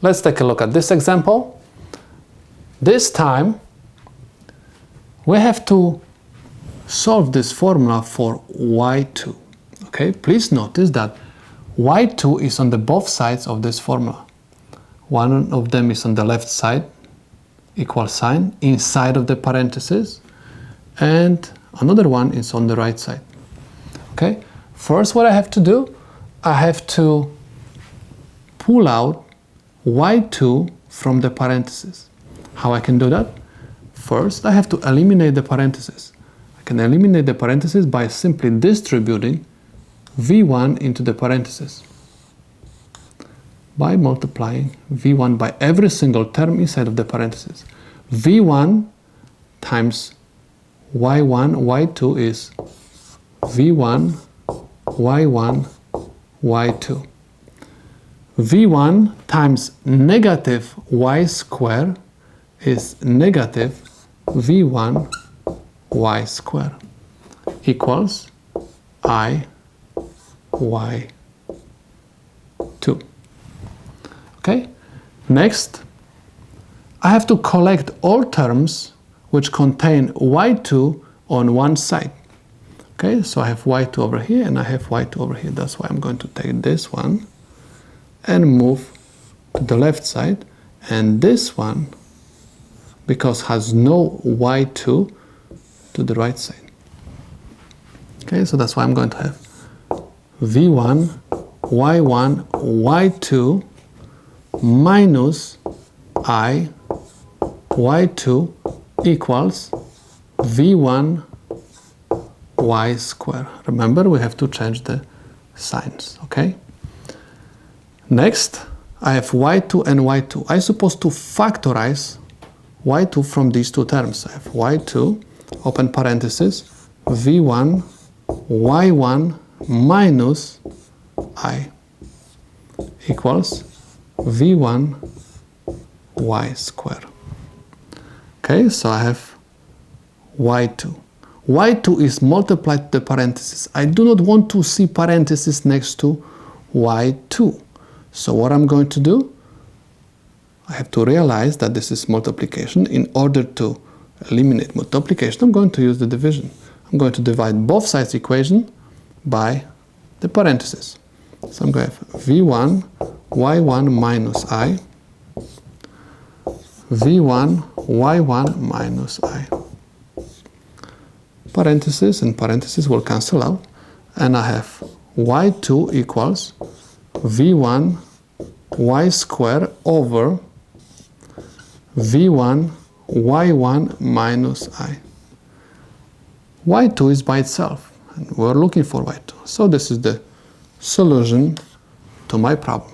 let's take a look at this example. This time we have to solve this formula for y2. Okay, please notice that y2 is on the both sides of this formula. One of them is on the left side, equal sign, inside of the parentheses, and another one is on the right side. Okay, first what I have to do, I have to pull out y2 from the parentheses. How I can do that? First, I have to eliminate the parentheses. I can eliminate the parentheses by simply distributing v1 into the parentheses by multiplying v1 by every single term inside of the parentheses. v1 times y1, y2 is v1, y1, y2. v1 times negative y square is negative v1 y square equals I y2. Okay, next I have to collect all terms which contain y2 on one side. Okay, so I have y2 over here and I have y2 over here. That's why I'm going to take this one and move to the left side, and this one, because has no y2, to the right side. Okay, so that's why I'm going to have v1, y1, y2 minus I y2 equals v1 y square. Remember, we have to change the signs, okay? Next, I have y2 and y2. I'm supposed to factorize y2 from these two terms. I have y2, open parenthesis, v1, y1 minus I equals v1 y square. Okay, so I have y2. y2 is multiplied to the parentheses. I do not want to see parentheses next to y2. So what I'm going to do, I have to realize that this is multiplication. In order to eliminate multiplication, I'm going to use the division. I'm going to divide both sides equation by the parentheses. So I'm going to have v1 y1 minus I, v1 y1 minus I. Parentheses and parentheses will cancel out, and I have y2 equals v1 y square over v1 y1 minus I. y2 is by itself, and we're looking for y2. So this is the solution to my problem.